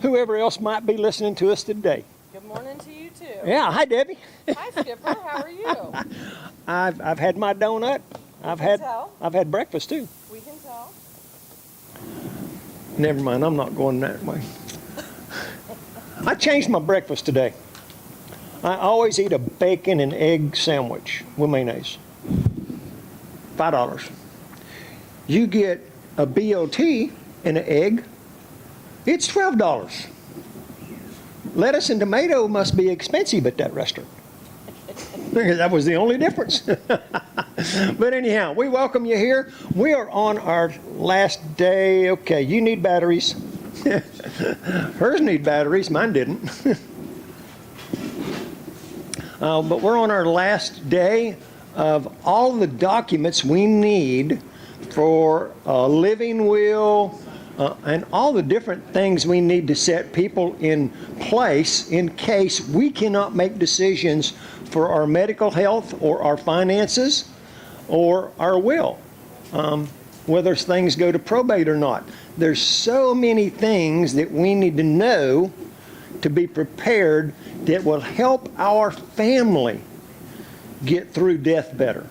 whoever else might be listening to us today. Good morning to you too. Yeah, hi Debbie. Hi Skipper, how are you? I've had my donut. I've had breakfast too. We can tell. Never mind, I'm not going that way. I changed my breakfast today. I always eat a bacon and egg sandwich with mayonnaise. $5. You get a BLT and an egg, it's $12. Lettuce and tomato must be expensive at that restaurant. That was the only difference. But anyhow, we welcome you here. We are on our last day. Okay, you need batteries. Hers need batteries, mine didn't. But we're on our last day of all the documents we need for a living will, and all the different things we need to set people in place in case we cannot make decisions for our medical health or our finances or our will, whether things go to probate or not. There's so many things that we need to know to be prepared that will help our family get through death better.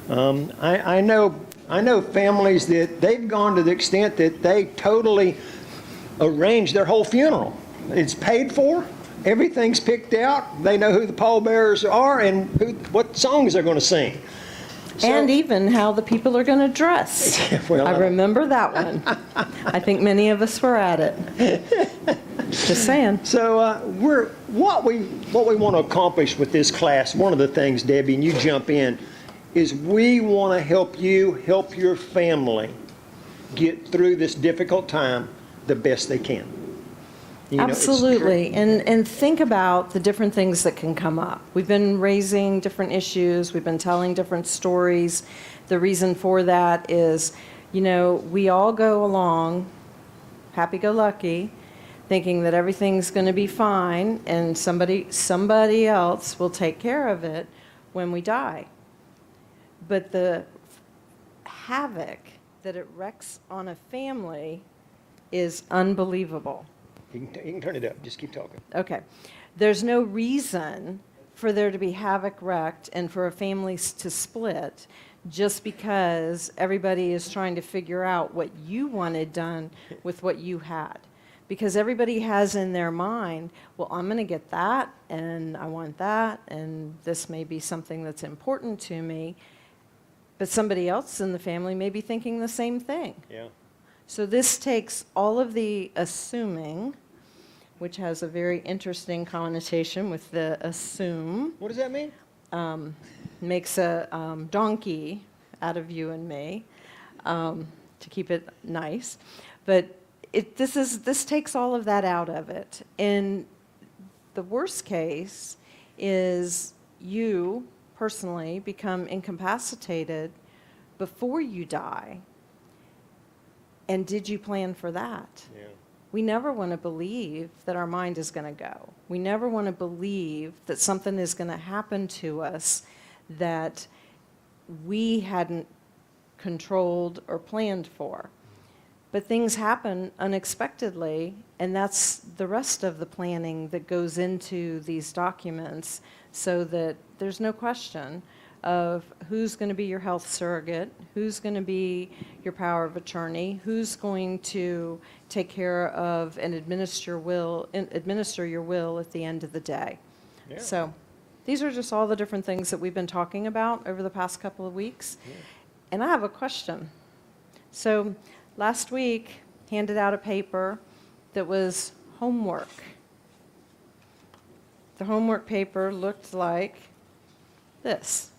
I know families that they've gone to the extent that they totally arrange their whole funeral. It's paid for, everything's picked out, they know who the pallbearers are and what songs they're going to sing. So, and even how the people are going to dress. Well, I remember that one. I think many of us were at it. Just saying. So what we want to accomplish with this class, one of the things, Debbie, and you jump in, is we want to help you help your family get through this difficult time the best they can. You know, absolutely. And think about the different things that can come up. We've been raising different issues. We've been telling different stories. The reason for that is, we all go along happy-go-lucky, thinking that everything's going to be fine and somebody else will take care of it when we die. But the havoc that it wreaks on a family is unbelievable. You can turn it up. Just keep talking. Okay. There's no reason for there to be havoc wrecked and for a family to split just because everybody is trying to figure out what you wanted done with what you had. Because everybody has in their mind, well, I'm going to get that, and I want that, and this may be something that's important to me. But somebody else in the family may be thinking the same thing. Yeah. So this takes all of the assuming, which has a very interesting connotation with the assume. What does that mean? Makes a donkey out of you and me, to keep it nice. But this takes all of that out of it. And the worst case is you personally become incapacitated before you die. And did you plan for that? Yeah. We never want to believe that our mind is going to go. We never want to believe that something is going to happen to us that we hadn't controlled or planned for. But things happen unexpectedly, and that's the rest of the planning that goes into these documents so that there's no question of who's going to be your health surrogate, who's going to be your power of attorney, who's going to take care of and administer your will at the end of the day. Yeah. So these are just all the different things that we've been talking about over the past couple of weeks. Yeah. And I have a question. So last week, handed out a paper that was homework. The homework paper looked like this,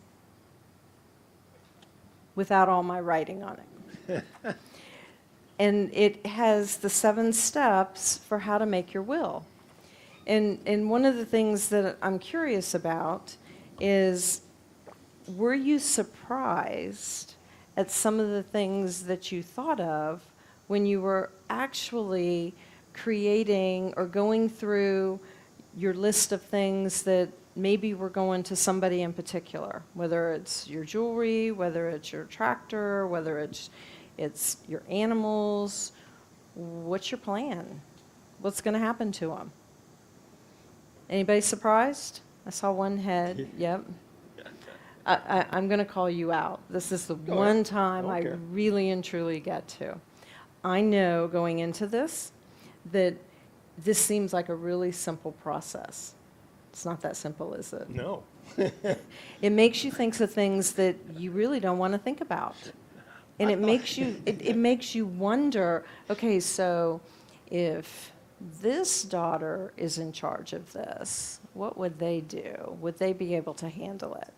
without all my writing on it. And it has the 7 steps for how to make your will. And one of the things that I'm curious about is, were you surprised at some of the things that you thought of when you were actually creating or going through your list of things that maybe were going to somebody in particular, whether it's your jewelry, whether it's your tractor, whether it's your animals? What's your plan? what's going to happen to them. Anybody surprised? I saw one head. Yep. I'm going to call you out. This is the one time I really and truly get to. I know going into this that this seems like a really simple process. It's not that simple, is it? No. It makes you think of things that you really don't want to think about. And it makes you wonder, okay, so if this daughter is in charge of this, what would they do? Would they be able to handle it?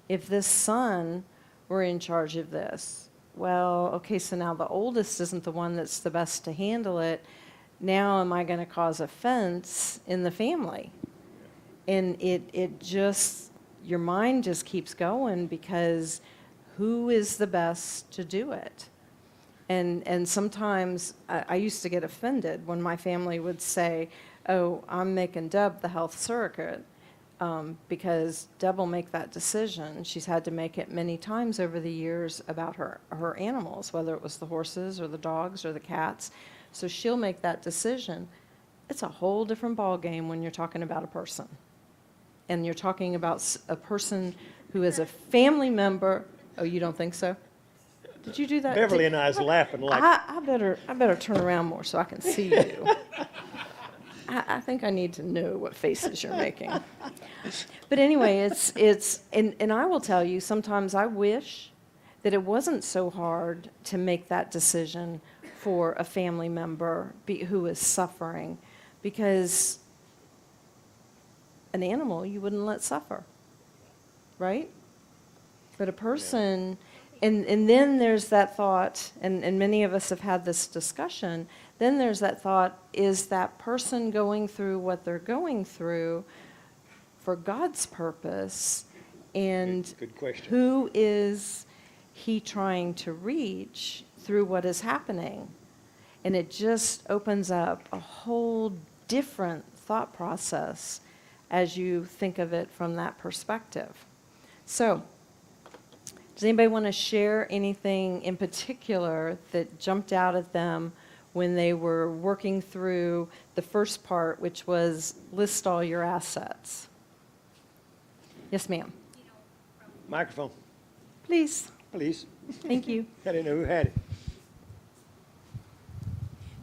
If this son were in charge of this, well, okay, so now the oldest isn't the one that's the best to handle it. Now am I going to cause offense in the family? And it just, your mind just keeps going, because who is the best to do it? And sometimes I used to get offended when my family would say, oh, I'm making Deb the health surrogate, because Deb will make that decision. She's had to make it many times over the years about her animals, whether it was the horses or the dogs or the cats. So she'll make that decision. It's a whole different ballgame when you're talking about a person. And you're talking about a person who is a family member. Oh, you don't think so? Did you do that? Beverly and I was laughing like... I better turn around more so I can see you. I think I need to know what faces you're making. But anyway, and I will tell you, sometimes I wish that it wasn't so hard to make that decision for a family member who is suffering, because an animal you wouldn't let suffer, right? But a person, and then there's that thought, and many of us have had this discussion, then there's that thought, is that person going through what they're going through for God's purpose? And Good question. Who is he trying to reach through what is happening? And it just opens up a whole different thought process as you think of it from that perspective. So, does anybody want to share anything in particular that jumped out at them when they were working through the first part, which was list all your assets? Yes, ma'am. Microphone. Please. Please. Thank you. I didn't know who had it.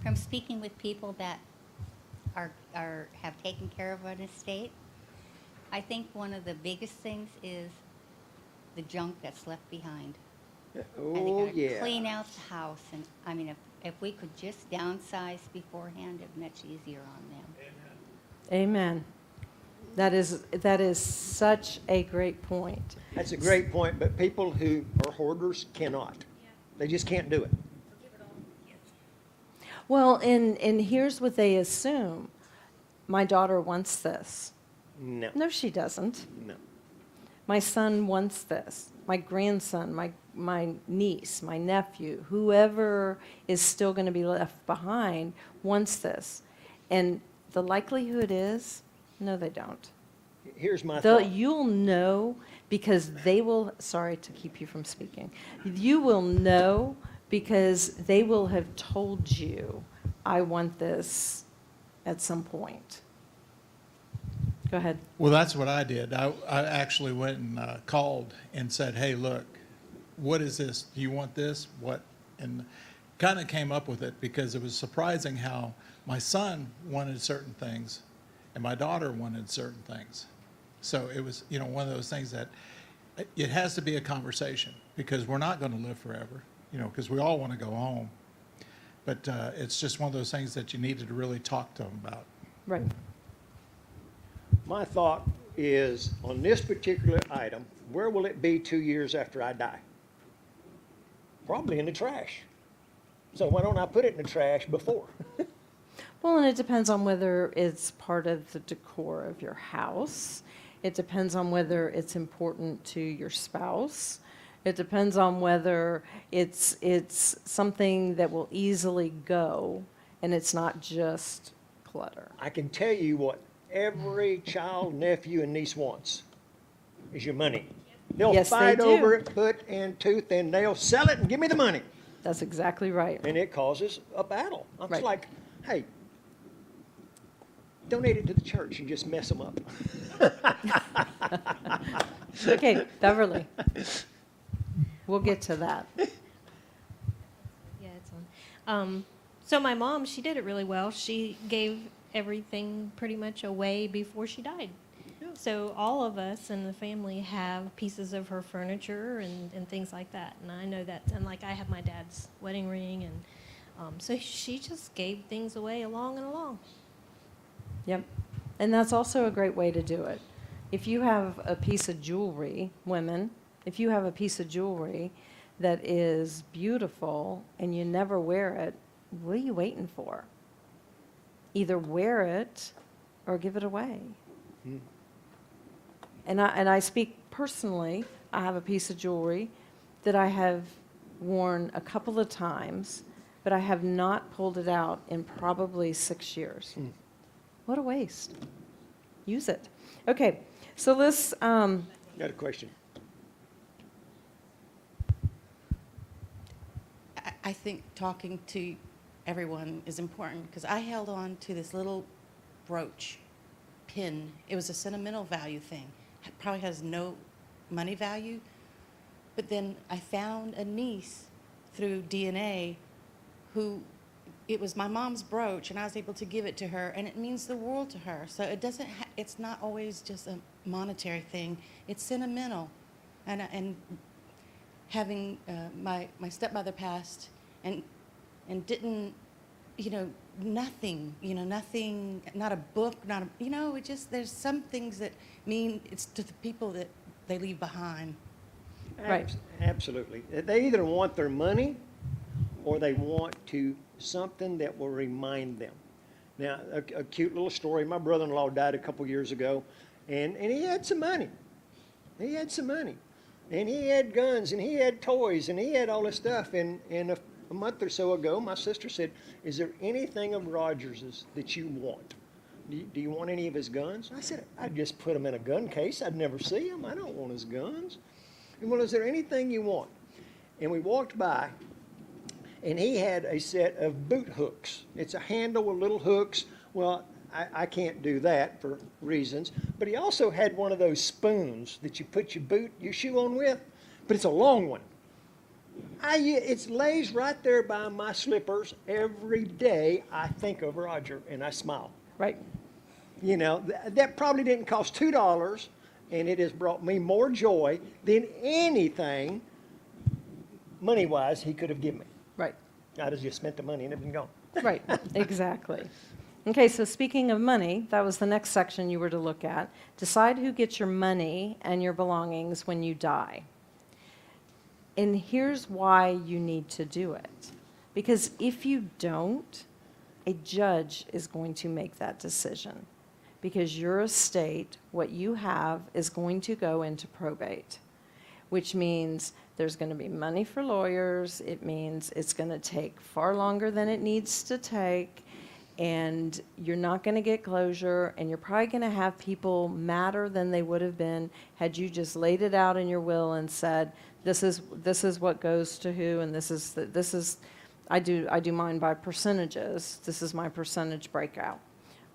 From speaking with people that have taken care of an estate, I think one of the biggest things is the junk that's left behind. And they Oh, gotta yeah. clean out the house, and I mean, if we could just downsize beforehand, it'd be much easier on them. Amen. That is such a great point. That's a great point, but people who are hoarders cannot. They just can't do it. Well, and here's what they assume. My daughter wants this. No. No, she doesn't. No. My son wants this. My grandson, my niece, my nephew, whoever is still going to be left behind wants this. And the likelihood is, no, they don't. Here's my thought. You'll know because they will, sorry to keep you from speaking. You will know because they will have told you, I want this at some point. Go ahead. Well, that's what I did. I actually went and called and said, hey, look, what is this? Do you want this? What? And kind of came up with it because it was surprising how my son wanted certain things and my daughter wanted certain things. So it was, one of those things that it has to be a conversation because we're not going to live forever, because we all want to go home. But it's just one of those things that you needed to really talk to them about. Right. My thought is, on this particular item, where will it be 2 years after I die? Probably in the trash. So why don't I put it in the trash before? Well, and it depends on whether it's part of the decor of your house. It depends on whether it's important to your spouse. It depends on whether it's something that will easily go and it's not just clutter. I can tell you what every child, nephew, and niece wants is your money. They'll Yes, they fight do. over it, foot and tooth, and they'll sell it and give me the money. That's exactly right. And it causes a battle. I'm Right. just like, hey, donate it to the church and just mess them up. Okay, Beverly. We'll get to that. Yeah, it's on. So my mom, she did it really well. She gave everything pretty much away before she died. So all of us in the family have pieces of her furniture and things like that. And I know that. And like I have my dad's wedding ring. And so she just gave things away along and along. Yep. And that's also a great way to do it. If you have a piece of jewelry, women, if you have a piece of jewelry that is beautiful and you never wear it, what are you waiting for? Either wear it or give it away. And I speak personally. I have a piece of jewelry that I have worn a couple of times, but I have not pulled it out in probably 6 years. What a waste. Use it. Okay, so let's... Got a question. I think talking to everyone is important because I held on to this little brooch pin. It was a sentimental value thing. It probably has no money value. But then I found a niece through DNA who, it was my mom's brooch, and I was able to give it to her, and it means the world to her. So it doesn't, it's not always just a monetary thing. It's sentimental. And having my stepmother passed and didn't, nothing, not a book, it just, there's some things that mean it's to the people that they leave behind. Right. Absolutely. They either want their money or they want something that will remind them. Now, a cute little story. My brother-in-law died a couple years ago, and he had some money. He had some money. And he had guns, and he had toys, and he had all this stuff. And a month or so ago, my sister said, "Is there anything of Rogers's that you want? Do you want any of his guns?" I said, "I'd just put them in a gun case. I'd never see them. I don't want his guns." And well, is there anything you want? And we walked by, and he had a set of boot hooks. It's a handle with little hooks. Well, I can't do that for reasons. But he also had one of those spoons that you put your shoe on with, but it's a long one. It lays right there by my slippers. Every day I think of Roger and I smile. Right. That probably didn't cost $2, and it has brought me more joy than anything money-wise he could have given me. Right. I'd have just spent the money and it'd been gone. Right, exactly. Okay, so speaking of money, that was the next section you were to look at. Decide who gets your money and your belongings when you die. And here's why you need to do it. Because if you don't, a judge is going to make that decision. Because your estate, what you have, is going to go into probate, which means there's going to be money for lawyers. It means it's going to take far longer than it needs to take, and you're not going to get closure, and you're probably going to have people madder than they would have been had you just laid it out in your will and said, this is what goes to who, and this is I do mine by percentages. This is my percentage breakout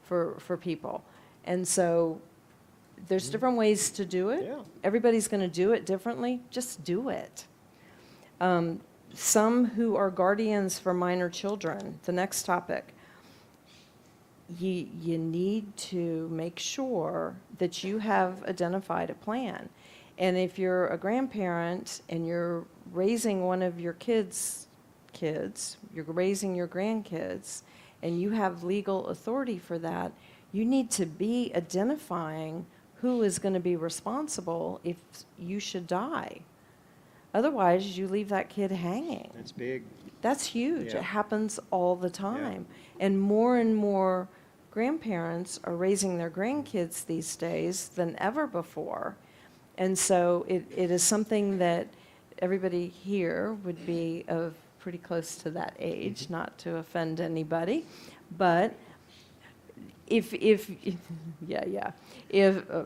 for people. And so there's different ways to do it. Yeah. Everybody's going to do it differently. Just do it. Some who are guardians for minor children, the next topic, you need to make sure that you have identified a plan. And if you're a grandparent and you're raising one of your kids, you're raising your grandkids, and you have legal authority for that, you need to be identifying who is going to be responsible if you should die. Otherwise, you leave that kid hanging. That's big. That's huge. Yeah. It happens all the time. And more grandparents are raising their grandkids these days than ever before. And so it is something that everybody here would be of pretty close to that age, not to offend anybody. But if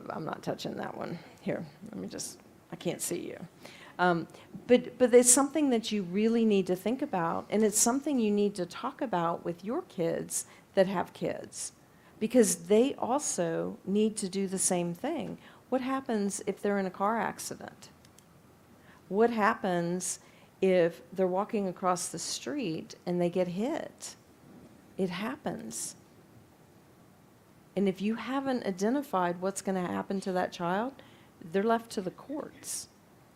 I'm not touching that one. Here, I can't see you. But it's something that you really need to think about, and it's something you need to talk about with your kids that have kids. because they also need to do the same thing. What happens if they're in a car accident? What happens if they're walking across the street and they get hit? It happens. And if you haven't identified what's going to happen to that child, they're left to the courts.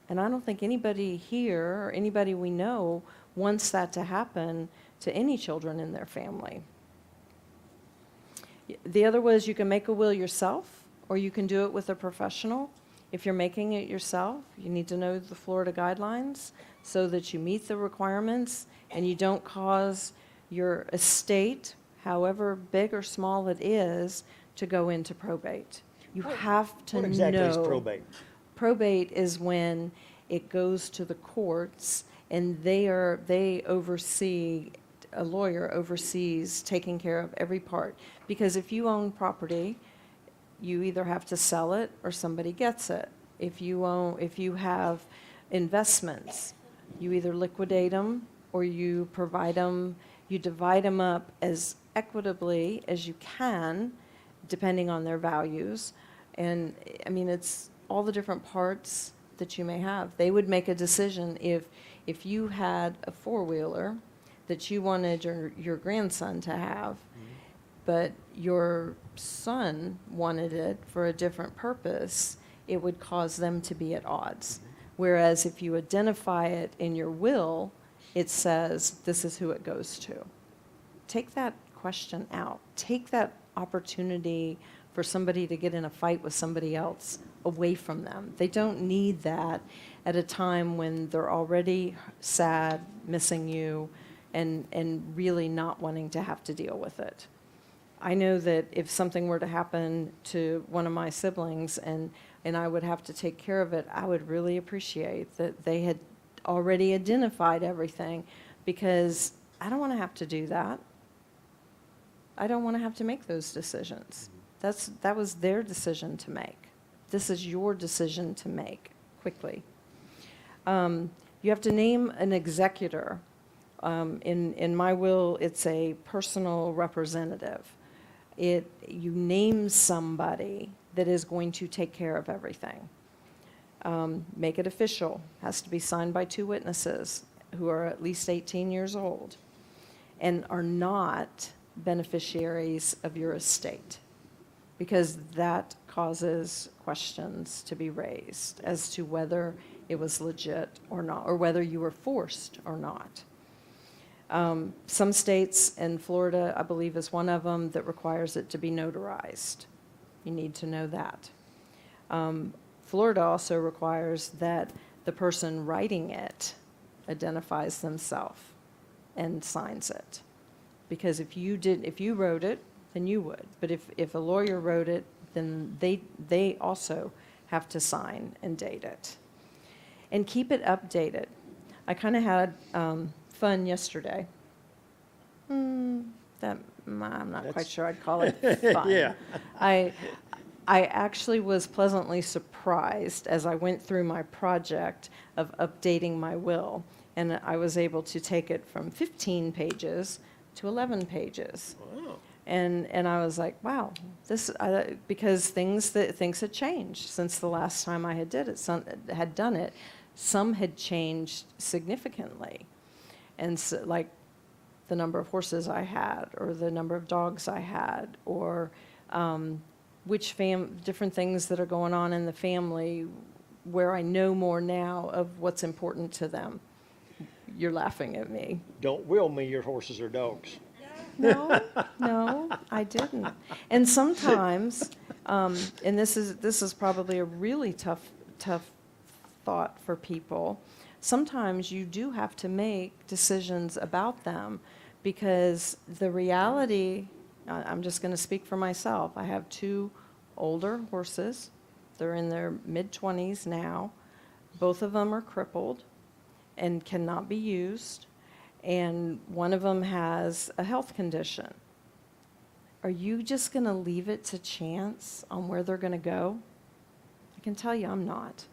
And I don't think anybody here or anybody we know wants that to happen to any children in their family. The other was you can make a will yourself, or you can do it with a professional. If you're making it yourself, you need to know the Florida guidelines so that you meet the requirements and you don't cause your estate, however big or small it is, to go into probate. You have to know. What exactly is probate? Probate is when it goes to the courts and they oversee, a lawyer oversees taking care of every part. Because if you own property, you either have to sell it or somebody gets it. If you have investments, you either liquidate them or you provide them, you divide them up as equitably as you can, depending on their values. And I mean, it's all the different parts that you may have. They would make a decision if you had a four-wheeler that you wanted your grandson to have, but your son wanted it for a different purpose, it would cause them to be at odds. Whereas if you identify it in your will, it says this is who it goes to. Take that question out. Take that opportunity for somebody to get in a fight with somebody else away from them. They don't need that at a time when they're already sad, missing you, and really not wanting to have to deal with it. I know that if something were to happen to one of my siblings and I would have to take care of it, I would really appreciate that they had already identified everything, because I don't want to have to do that. I don't want to have to make those decisions. That was their decision to make. This is your decision to make quickly. You have to name an executor. In my will, it's a personal representative. You name somebody that is going to take care of everything. Make it official. Has to be signed by 2 witnesses who are at least 18 years old and are not beneficiaries of your estate, because that causes questions to be raised as to whether it was legit or not, or whether you were forced or not. Some states, and Florida, I believe, is one of them, that requires it to be notarized. You need to know that. Florida also requires that the person writing it identifies themselves and signs it. Because if you wrote it, then you would. But if a lawyer wrote it, then they also have to sign and date it. And keep it updated. I kind of had fun yesterday. I'm not quite sure I'd call it fun. Yeah. I actually was pleasantly surprised as I went through my project of updating my will, and I was able to take it from 15 pages to 11 pages. Wow. And I was like, wow, because things had changed since the last time I had done it. Some had changed significantly, and so, like the number of horses I had, or the number of dogs I had, or different things that are going on in the family, where I know more now of what's important to them. You're laughing at me. Don't will me your horses or dogs. No, I didn't. And sometimes, and this is probably a really tough thought for people. Sometimes you do have to make decisions about them, because the reality, I'm just going to speak for myself. I have 2 older horses. They're in their mid-20s now. Both of them are crippled and cannot be used. And one of them has a health condition. Are you just going to leave it to chance on where they're going to go? I can tell you I'm not.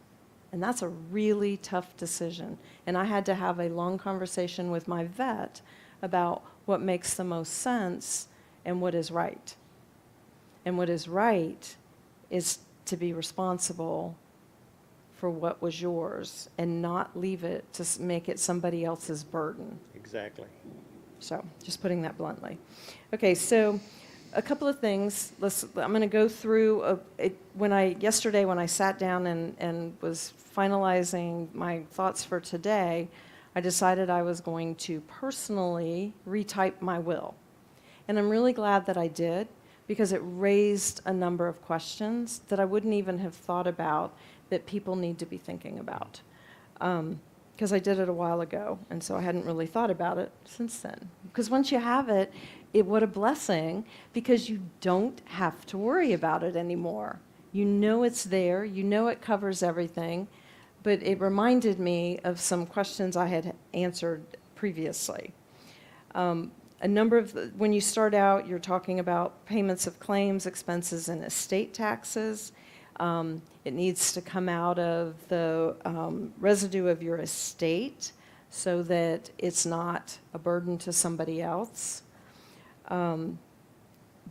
And that's a really tough decision. And I had to have a long conversation with my vet about what makes the most sense and what is right. And what is right is to be responsible for what was yours and not leave it to make it somebody else's burden. Exactly. So, just putting that bluntly. Okay, so a couple of things. I'm going to go through, yesterday when I sat down and was finalizing my thoughts for today, I decided I was going to personally retype my will. And I'm really glad that I did, because it raised a number of questions that I wouldn't even have thought about that people need to be thinking about. Because I did it a while ago, and so I hadn't really thought about it since then. Because once you have it, what a blessing, because you don't have to worry about it anymore. You know it's there, you know it covers everything, but it reminded me of some questions I had answered previously. When you start out, you're talking about payments of claims, expenses, and estate taxes. It needs to come out of the residue of your estate so that it's not a burden to somebody else. One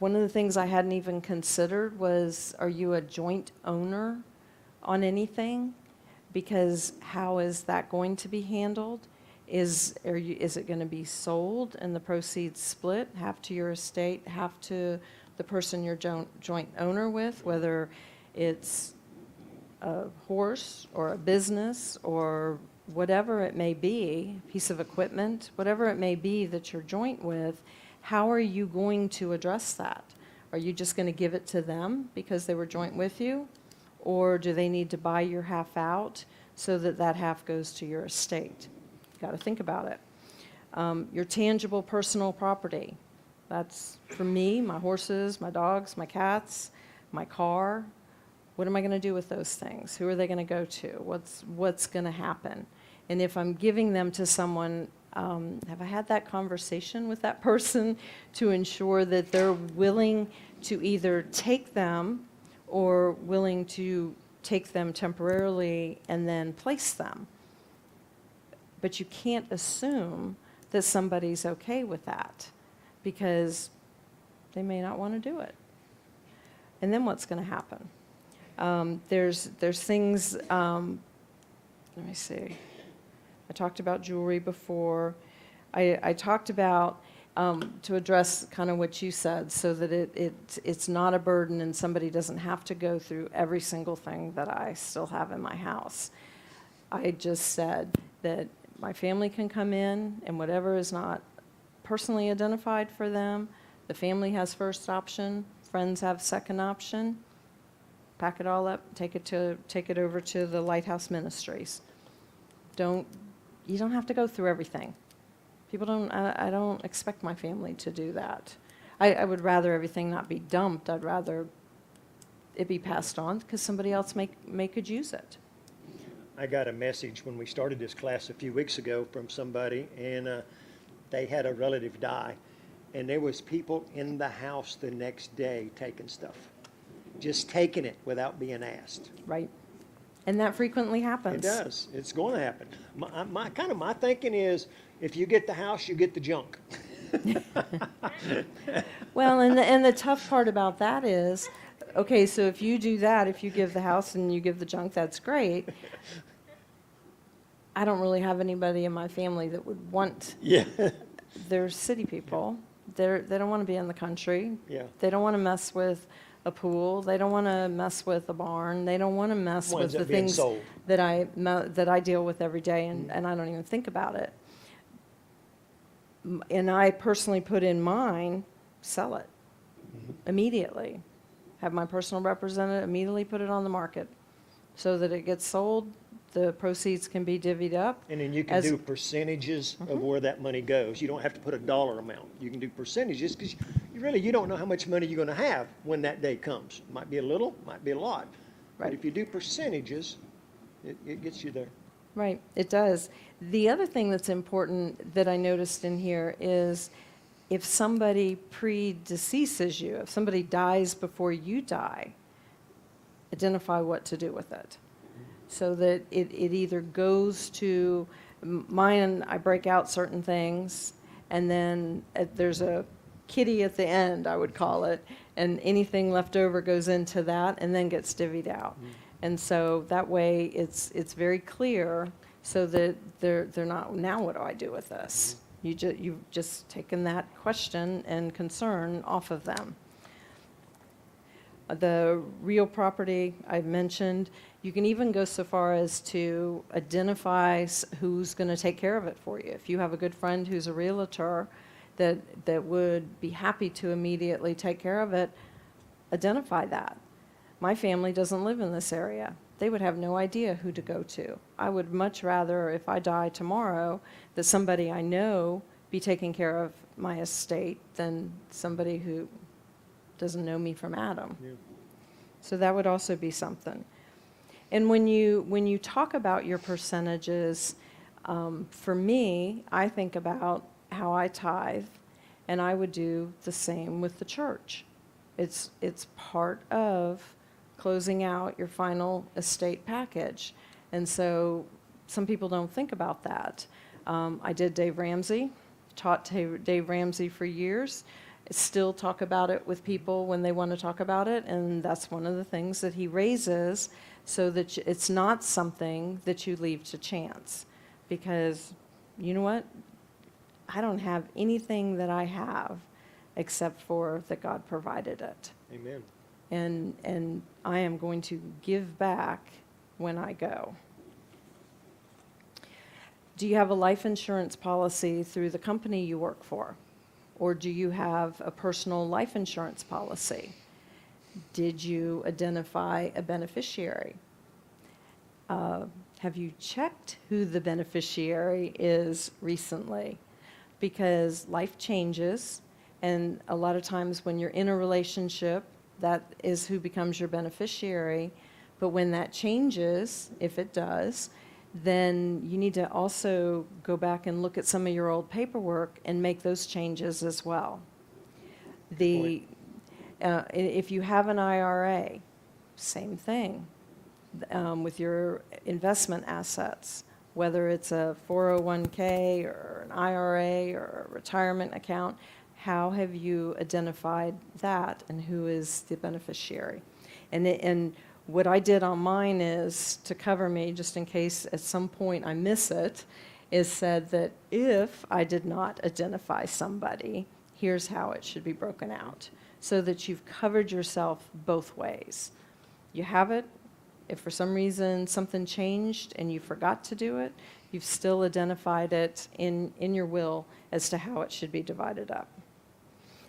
of the things I hadn't even considered was, are you a joint owner on anything? Because how is that going to be handled? Is it going to be sold and the proceeds split, half to your estate, half to the person you're joint owner with, whether it's a horse or a business or whatever it may be, piece of equipment, whatever it may be that you're joint with, how are you going to address that? Are you just going to give it to them because they were joint with you? Or do they need to buy your half out so that that half goes to your estate? Got to think about it. Your tangible personal property. That's, for me, my horses, my dogs, my cats, my car. What am I going to do with those things? Who are they going to go to? What's going to happen? And if I'm giving them to someone, have I had that conversation with that person to ensure that they're willing to either take them or willing to take them temporarily and then place them? But you can't assume that somebody's okay with that, because they may not want to do it. And then what's going to happen? There's things, let me see. I talked about jewelry before. I talked about, to address kind of what you said, so that it's not a burden and somebody doesn't have to go through every single thing that I still have in my house. I just said that my family can come in, and whatever is not personally identified for them, the family has first option, friends have second option. Pack it all up, take it over to the Lighthouse Ministries. You don't have to go through everything. I don't expect my family to do that. I would rather everything not be dumped. I'd rather it be passed on because somebody else may could use it. I got a message when we started this class a few weeks ago from somebody, and they had a relative die, and there was people in the house the next day taking stuff, just taking it without being asked. Right. And that frequently happens. It does. It's going to happen. My thinking is, if you get the house, you get the junk. Well, and the tough part about that is, okay, so if you do that, if you give the house and you give the junk, that's great. I don't really have anybody in my family that would want. Yeah. They're city people. They don't want to be in the country. Yeah. They don't want to mess with a pool. They don't want to mess with a barn. They don't want to mess with Winds the up being things sold. that I deal with every day, and I don't even think about it. And I personally put in mine, sell it immediately. Have my personal representative immediately put it on the market so that it gets sold. The proceeds can be divvied up. And then you can do percentages of where that money goes. You don't have to put a dollar amount. You can do percentages because you don't know how much money you're going to have when that day comes. Might be a little, might be a lot. Right. But if you do percentages, it gets you there. Right, it does. The other thing that's important that I noticed in here is if somebody predeceases you, if somebody dies before you die, identify what to do with it. So that it either goes to mine, I break out certain things, and then there's a kitty at the end, I would call it, and anything left over goes into that and then gets divvied out. And so that way, it's very clear, so that they're not, now what do I do with this? You've just taken that question and concern off of them. The real property I've mentioned, you can even go so far as to identify who's going to take care of it for you. If you have a good friend who's a realtor that would be happy to immediately take care of it, identify that. My family doesn't live in this area. They would have no idea who to go to. I would much rather, if I die tomorrow, that somebody I know be taking care of my estate than somebody who doesn't know me from Adam. Yeah. So that would also be something. And when you talk about your percentages, for me, I think about how I tithe, and I would do the same with the church. It's part of closing out your final estate package. And so some people don't think about that. I did Dave Ramsey, taught Dave Ramsey for years. Still talk about it with people when they want to talk about it, and that's one of the things that he raises, so that it's not something that you leave to chance. Because you know what? I don't have anything that I have except for that God provided it. Amen. And I am going to give back when I go. Do you have a life insurance policy through the company you work for? Or do you have a personal life insurance policy? Did you identify a beneficiary? Have you checked who the beneficiary is recently? Because life changes, and a lot of times when you're in a relationship, that is who becomes your beneficiary. But when that changes, if it does, then you need to also go back and look at some of your old paperwork and make those changes as well. If you have an IRA, same thing with your investment assets, whether it's a 401k or an IRA or a retirement account. How have you identified that, and who is the beneficiary? And what I did on mine is, to cover me, just in case at some point I miss it, is said that if I did not identify somebody, here's how it should be broken out, so that you've covered yourself both ways. You have it. If for some reason something changed and you forgot to do it, you've still identified it in your will as to how it should be divided up.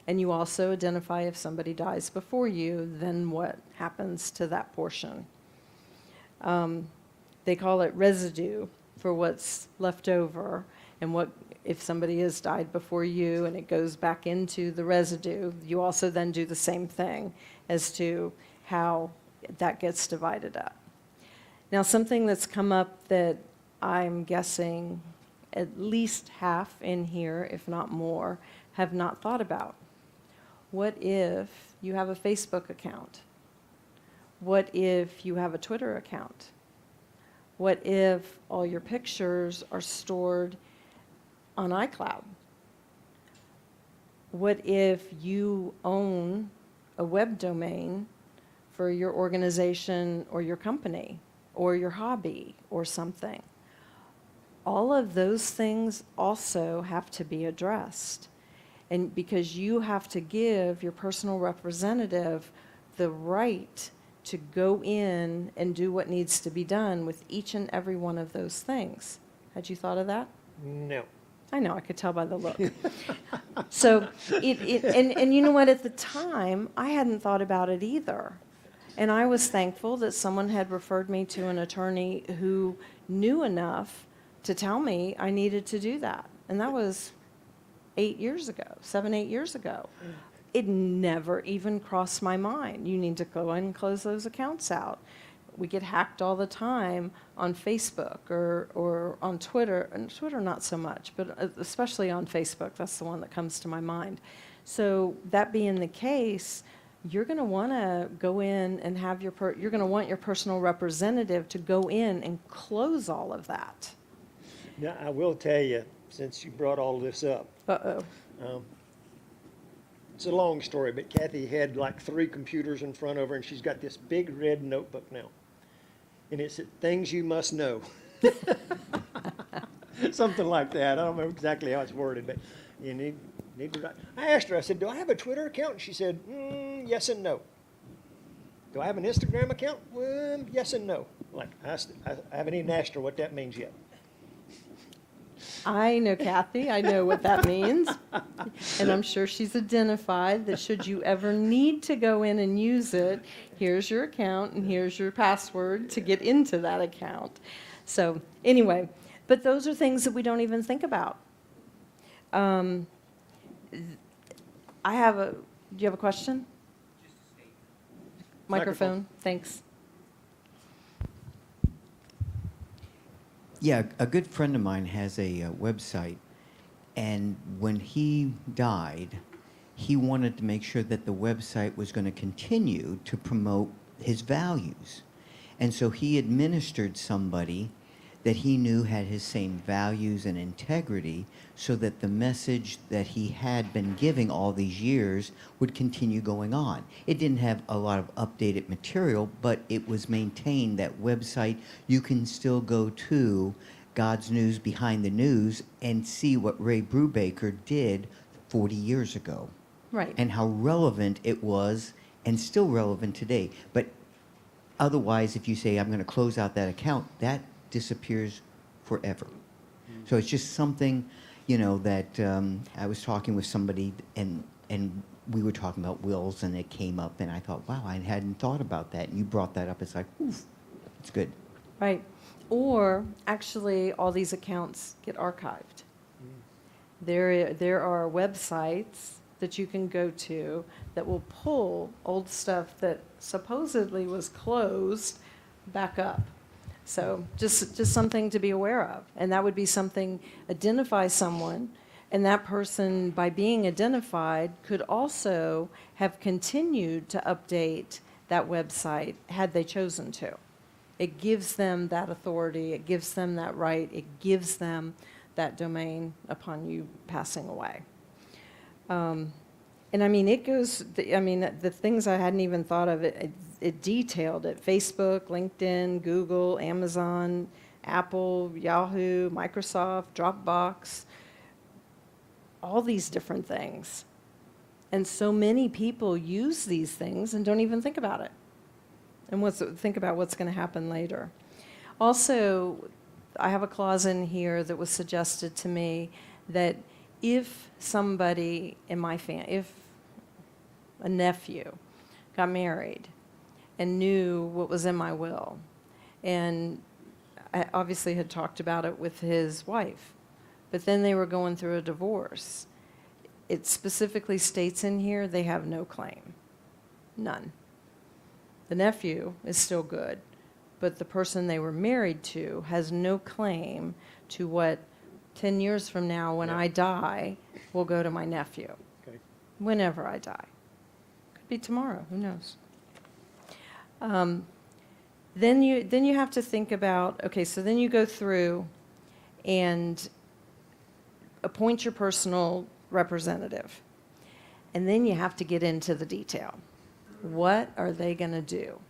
And you also identify if somebody dies before you, then what happens to that portion. They call it residue for what's left over, and what if somebody has died before you and it goes back into the residue, you also then do the same thing as to how that gets divided up. Now, something that's come up that I'm guessing at least half in here, if not more, have not thought about. What if you have a Facebook account? What if you have a Twitter account? What if all your pictures are stored on iCloud? What if you own a web domain for your organization or your company or your hobby or something? All of those things also have to be addressed. And because you have to give your personal representative the right to go in and do what needs to be done with each and every one of those things. Had you thought of that? No. I know, I could tell by the look. So, and you know what, at the time, I hadn't thought about it either. And I was thankful that someone had referred me to an attorney who knew enough to tell me I needed to do that. And that was 8 years ago, 7, 8 years ago. It never even crossed my mind. You need to go and close those accounts out. We get hacked all the time on Facebook or on Twitter. And Twitter, not so much, but especially on Facebook. That's the one that comes to my mind. So that being the case, you're going to want to go in and have you're going to want your personal representative to go in and close all of that. Now, I will tell you, since you brought all this up, Uh-oh. It's a long story, but Kathy had like 3 computers in front of her, and she's got this big red notebook now. And it's things you must know. Something like that. I don't remember exactly how it's worded, but you need to write. I asked her, I said, do I have a Twitter account? And she said, yes and no. Do I have an Instagram account? Well, yes and no. Like, I haven't even asked her what that means yet. I know Kathy, I know what that means. And I'm sure she's identified that should you ever need to go in and use it, here's your account and here's your password to get into that account. So anyway, but those are things that we don't even think about. Do you have a question? Microphone, thanks. Yeah, a good friend of mine has a website, and when he died, he wanted to make sure that the website was going to continue to promote his values. And so he administered somebody that he knew had his same values and integrity, so that the message that he had been giving all these years would continue going on. It didn't have a lot of updated material, but it was maintained. That website, you can still go to God's News Behind the News and see what Ray Brubaker did 40 years ago. Right. And how relevant it was, and still relevant today. But otherwise, if you say, I'm going to close out that account, that disappears forever. So it's just something, that I was talking with somebody, and we were talking about wills, and it came up, and I thought, wow, I hadn't thought about that. And you brought that up. It's like, oof, it's good. Right. Or actually, all these accounts get archived. There are websites that you can go to that will pull old stuff that supposedly was closed back up. So just something to be aware of. And that would be something, identify someone, and that person, by being identified, could also have continued to update that website had they chosen to. It gives them that authority, it gives them that right, it gives them that domain upon you passing away. And I mean, it goes, the things I hadn't even thought of, it detailed it. Facebook, LinkedIn, Google, Amazon, Apple, Yahoo, Microsoft, Dropbox, all these different things. And so many people use these things and don't even think about it. And think about what's going to happen later. Also, I have a clause in here that was suggested to me that if somebody in my family, if a nephew got married and knew what was in my will, and I obviously had talked about it with his wife, but then they were going through a divorce, it specifically states in here they have no claim. None. The nephew is still good, but the person they were married to has no claim to what 10 years from now, when I die, will go to my nephew. Okay. Whenever I die. Could be tomorrow, who knows? Then you have to think about, okay, so then you go through and appoint your personal representative. And then you have to get into the detail. What are they going to do?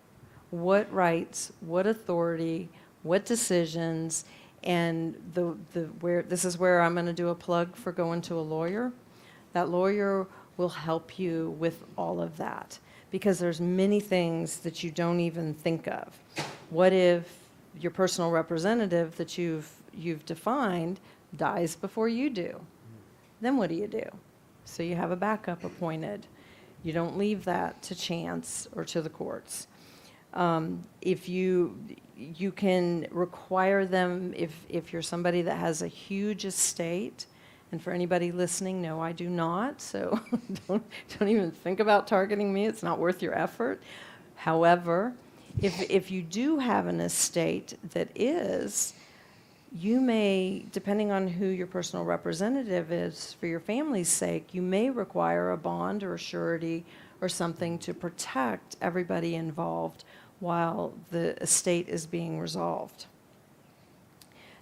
What rights, what authority, what decisions, and this is where I'm going to do a plug for going to a lawyer. That lawyer will help you with all of that, because there's many things that you don't even think of. What if your personal representative that you've defined dies before you do? Then what do you do? So you have a backup appointed. You don't leave that to chance or to the courts. If you can require them, if you're somebody that has a huge estate, and for anybody listening, no, I do not, so don't even think about targeting me. It's not worth your effort. However, if you do have an estate that is, you may, depending on who your personal representative is, for your family's sake, you may require a bond or a surety or something to protect everybody involved while the estate is being resolved.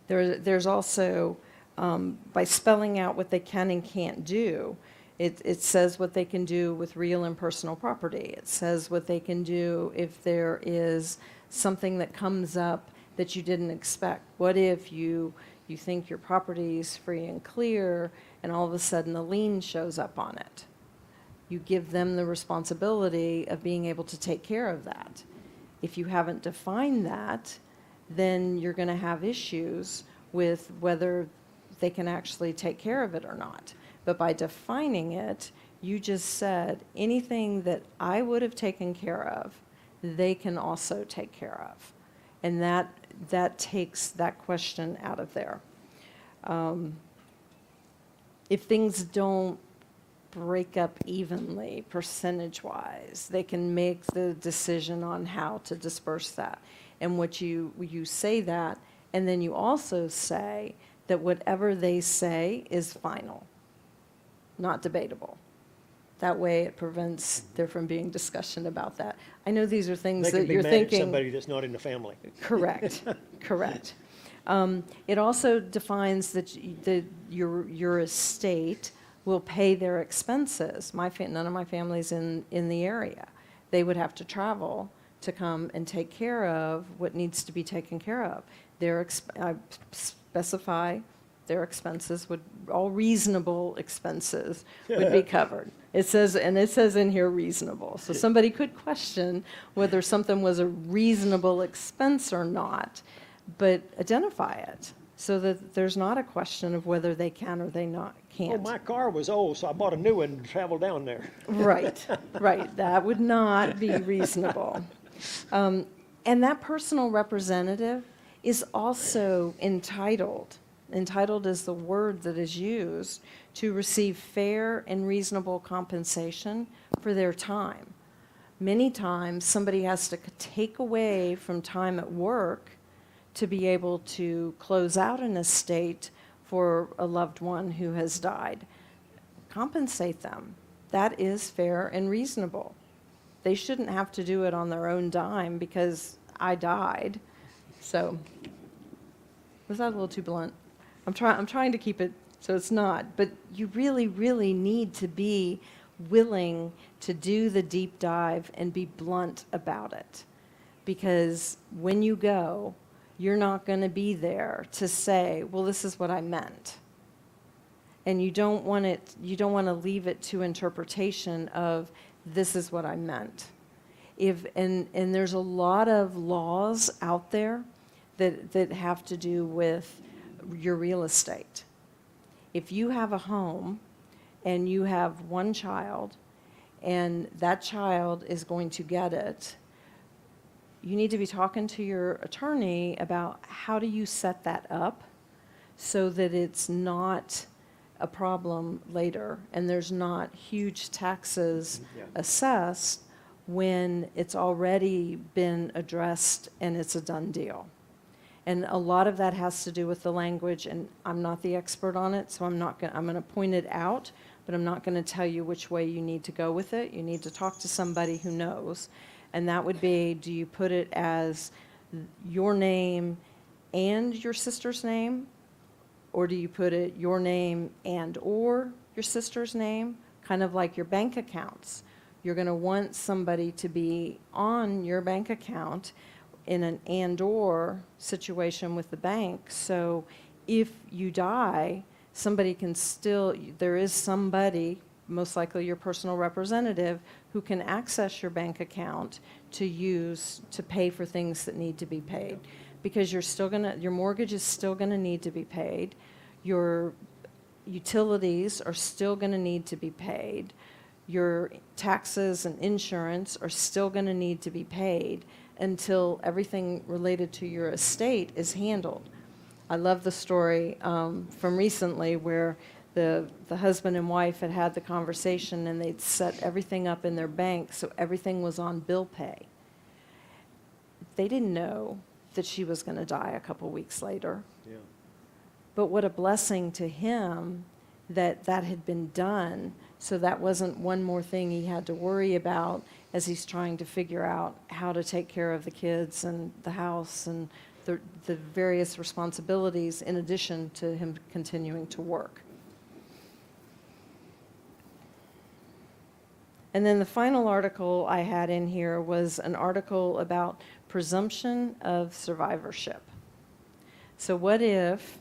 There's also, by spelling out what they can and can't do, It says what they can do with real and personal property. It says what they can do if there is something that comes up that you didn't expect. What if you think your property's free and clear, and all of a sudden a lien shows up on it? You give them the responsibility of being able to take care of that. If you haven't defined that, then you're going to have issues with whether they can actually take care of it or not. But by defining it, you just said anything that I would have taken care of, they can also take care of. And that takes that question out of there. If things don't break up evenly, percentage-wise, they can make the decision on how to disperse that. And what you say that, and then you also say that whatever they say is final, not debatable. That way it prevents there from being discussion about that. I know these are things They that could be you're mad at thinking. somebody that's not in the family. Correct, correct. It also defines that your estate will pay their expenses. None of my family's in the area. They would have to travel to come and take care of what needs to be taken care of. I specify their expenses all reasonable expenses would be covered. It says in here reasonable. So somebody could question whether something was a reasonable expense or not, but identify it so that there's not a question of whether they can or they can't. Oh, my car was old, so I bought a new one and traveled down there. Right, right. That would not be reasonable. And that personal representative is also entitled. Entitled is the word that is used to receive fair and reasonable compensation for their time. Many times, somebody has to take away from time at work to be able to close out an estate for a loved one who has died. Compensate them. That is fair and reasonable. They shouldn't have to do it on their own dime because I died. So, was that a little too blunt? I'm trying to keep it so it's not. But you really, really need to be willing to do the deep dive and be blunt about it. Because when you go, you're not going to be there to say, well, this is what I meant. And you don't want to leave it to interpretation of this is what I meant. And there's a lot of laws out there that have to do with your real estate. If you have a home and you have one child and that child is going to get it, you need to be talking to your attorney about how do you set that up so that it's not a problem later and there's not huge taxes assessed when it's already been addressed and it's a done deal. And a lot of that has to do with the language, and I'm not the expert on it, so I'm going to point it out, but I'm not going to tell you which way you need to go with it. You need to talk to somebody who knows. And that would be, do you put it as your name and your sister's name? Or do you put it your name and or your sister's name? Kind of like your bank accounts. You're going to want somebody to be on your bank account in an and or situation with the bank. So if you die, there is somebody, most likely your personal representative, who can access your bank account to use to pay for things that need to be paid. Because your mortgage is still going to need to be paid. Your utilities are still going to need to be paid. Your taxes and insurance are still going to need to be paid until everything related to your estate is handled. I love the story from recently where the husband and wife had the conversation and they'd set everything up in their bank so everything was on bill pay. They didn't know that she was going to die a couple weeks later. Yeah. But what a blessing to him that had been done, so that wasn't one more thing he had to worry about as he's trying to figure out how to take care of the kids and the house and the various responsibilities in addition to him continuing to work. And then the final article I had in here was an article about presumption of survivorship. So what if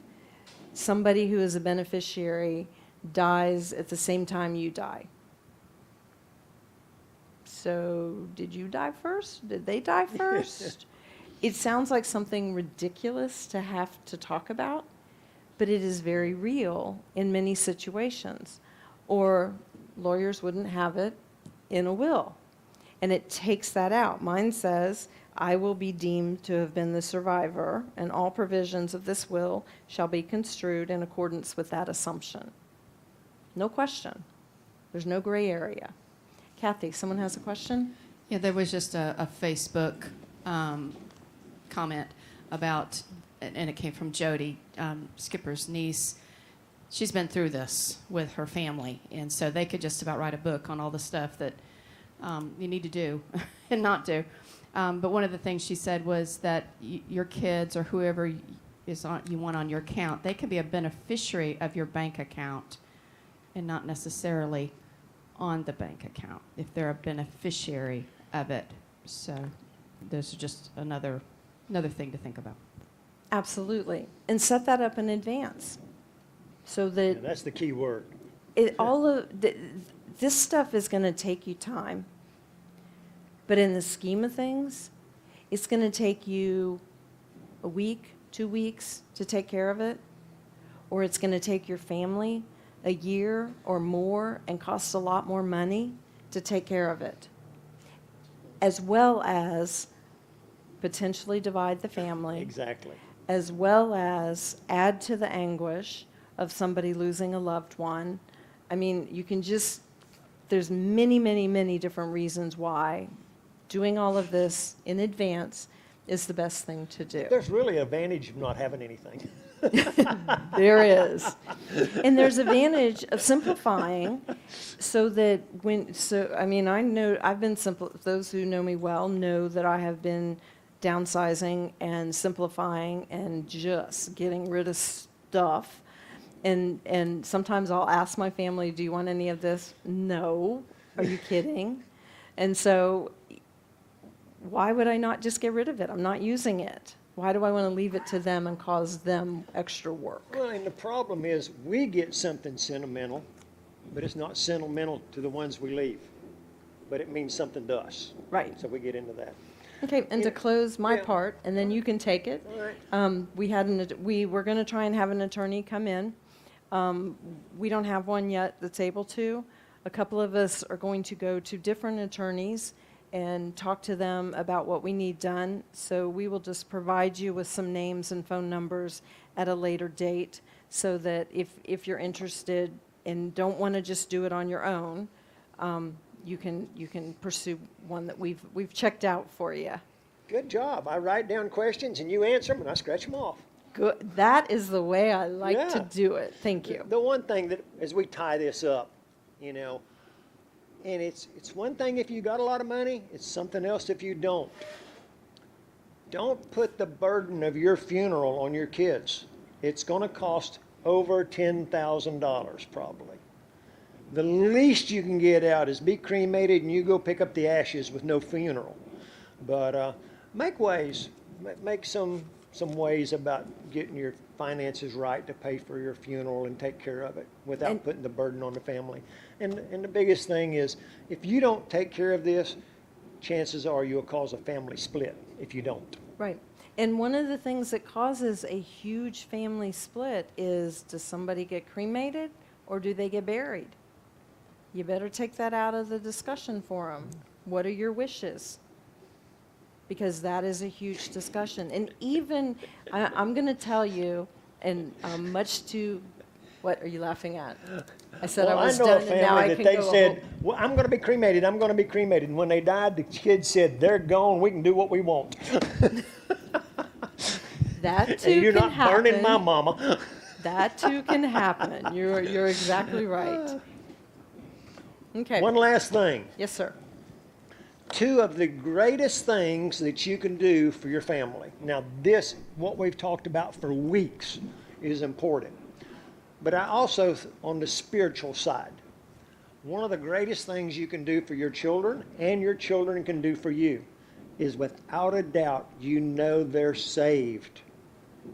somebody who is a beneficiary dies at the same time you die? So did you die first? Did they die first? It sounds like something ridiculous to have to talk about, but it is very real in many situations. Or lawyers wouldn't have it in a will. And it takes that out. Mine says, I will be deemed to have been the survivor, and all provisions of this will shall be construed in accordance with that assumption. No question. There's no gray area. Kathy, someone has a question? Yeah, there was just a Facebook comment about, and it came from Jody, Skipper's niece. She's been through this with her family, and so they could just about write a book on all the stuff that you need to do and not do. But one of the things she said was that your kids or whoever is you want on your account, they can be a beneficiary of your bank account and not necessarily on the bank account if they're a beneficiary of it. So there's just another thing to think about. Absolutely. And set that up in advance so that And that's the key word. this stuff is going to take you time. But in the scheme of things, it's going to take you a week, 2 weeks to take care of it, or it's going to take your family a year or more and cost a lot more money to take care of it, as well as potentially divide the family, Exactly. as well as add to the anguish of somebody losing a loved one. I mean, you can just, there's many, many, many different reasons why doing all of this in advance is the best thing to do. There's really an advantage of not having anything. There is. And there's advantage of simplifying so that I know I've been simple, those who know me well know that I have been downsizing and simplifying and just getting rid of stuff. And sometimes I'll ask my family, do you want any of this? No. Are you kidding? And so why would I not just get rid of it? I'm not using it. Why do I want to leave it to them and cause them extra work? Well, and the problem is we get something sentimental, but it's not sentimental to the ones we leave. But it means something to us. Right. So we get into that. Okay, and to close my Yeah. part, and then you can take it. All right. We were going to try and have an attorney come in. We don't have one yet that's able to. A couple of us are going to go to different attorneys and talk to them about what we need done. So we will just provide you with some names and phone numbers at a later date so that if you're interested and don't want to just do it on your own, you can pursue one that we've checked out for you. Good job. I write down questions and you answer them and I scratch them off. Good. That is the way I like to Yeah. do it. Thank you. The one thing that, as we tie this up, and it's one thing if you got a lot of money, it's something else if you don't. Don't put the burden of your funeral on your kids. It's going to cost over $10,000 probably. The least you can get out is be cremated and you go pick up the ashes with no funeral. But make ways, make some ways about getting your finances right to pay for your funeral and take care of it without putting the burden on the family. And the biggest thing is, if you don't take care of this, chances are you'll cause a family split if you don't. Right. And one of the things that causes a huge family split is, does somebody get cremated or do they get buried? You better take that out of the discussion for them. What are your wishes? Because that is a huge discussion. And even, I'm going to tell you, and much to, what are you laughing at? I said Well, I was know done a and now I family can that go they home. said, well, I'm going to be cremated, I'm going to be cremated. And when they died, the kids said, they're gone, we can do what we want. That too And you're can not happen. burning my mama. That too can happen. You're exactly right. Okay. One last thing. Yes, sir. Two of the greatest things that you can do for your family. Now this, what we've talked about for weeks, is important. But I also, on the spiritual side, one of the greatest things you can do for your children and your children can do for you is without a doubt, you know they're saved.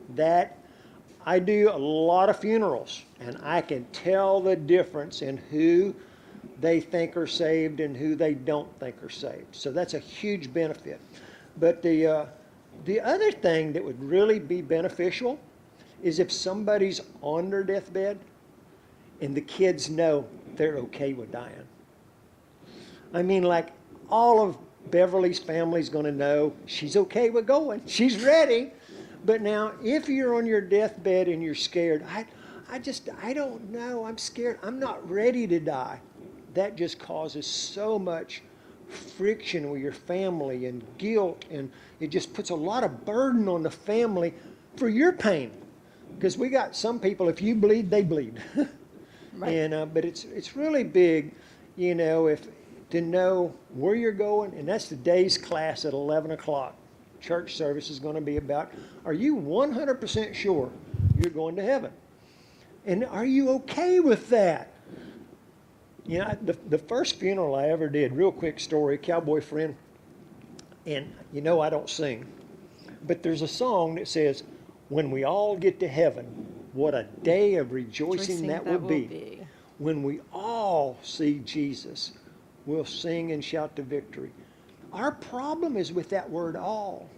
That I do a lot of funerals, and I can tell the difference in who they think are saved and who they don't think are saved. So that's a huge benefit. But the other thing that would really be beneficial is if somebody's on their deathbed and the kids know they're okay with dying. I mean, like, all of Beverly's family's going to know she's okay with going. She's ready. But now, if you're on your deathbed and you're scared, I don't know, I'm scared, I'm not ready to die. That just causes so much friction with your family and guilt, and it just puts a lot of burden on the family for your pain. Because we got some people, if you bleed, they bleed. Right. And but it's really big, you know, if to know where you're going, and that's today's class at 11 o'clock. Church service is going to be about, are you 100% sure you're going to heaven? And are you okay with that? You know, the first funeral I ever did, real quick story, cowboy friend, and you know I don't sing, but there's a song that says, when we all get to heaven, what a day of rejoicing that will be. When we all see Jesus, we'll sing and shout to victory. Our problem is with that word all.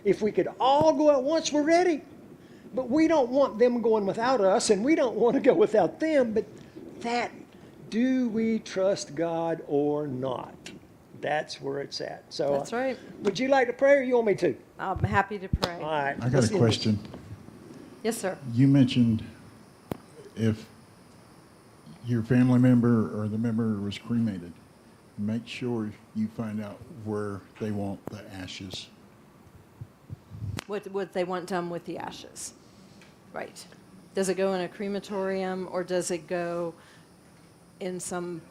If we could all go at once, we're ready. But we don't want them going without us, and we don't want to go without them. But that, do we trust God or not? That's where it's at. So That's right. Would you like to pray, or you want me to? I'm happy to pray. All right. I got let's a end question. Yes, sir. You mentioned if your family member or the member was cremated, make sure you find out where they want the ashes. What they want done with the ashes. Right. Does it go in a crematorium, or does it go in some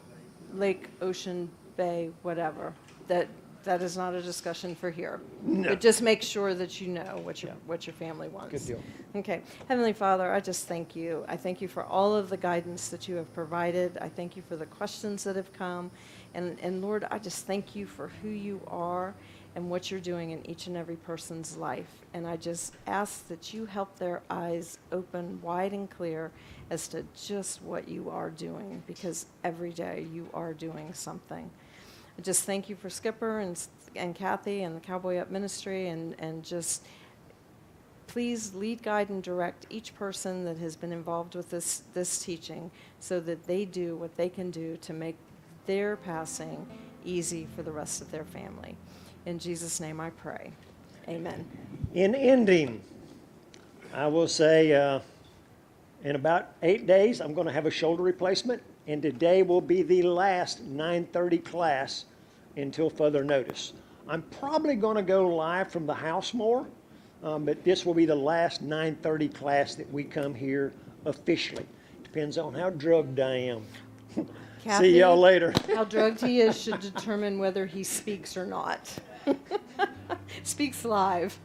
lake, ocean, bay, whatever? That is not a discussion for here. No. But just make sure that you know what your family wants. Good deal. Okay. Heavenly Father, I just thank you. I thank you for all of the guidance that you have provided. I thank you for the questions that have come. And Lord, I just thank you for who you are and what you're doing in each and every person's life. And I just ask that you help their eyes open wide and clear as to just what you are doing, because every day you are doing something. I just thank you for Skipper and Kathy and the Cowboy-up ministry, and just please lead, guide, and direct each person that has been involved with this teaching, so that they do what they can do to make their passing easy for the rest of their family. In Jesus' name I pray. Amen. In ending, I will say in about 8 days, I'm going to have a shoulder replacement, and today will be the last 9:30 class until further notice. I'm probably going to go live from the house more, but this will be the last 9:30 class that we come here officially. Depends on how drugged I am. See y'all later. How drugged he is should determine whether he speaks or not. Speaks live.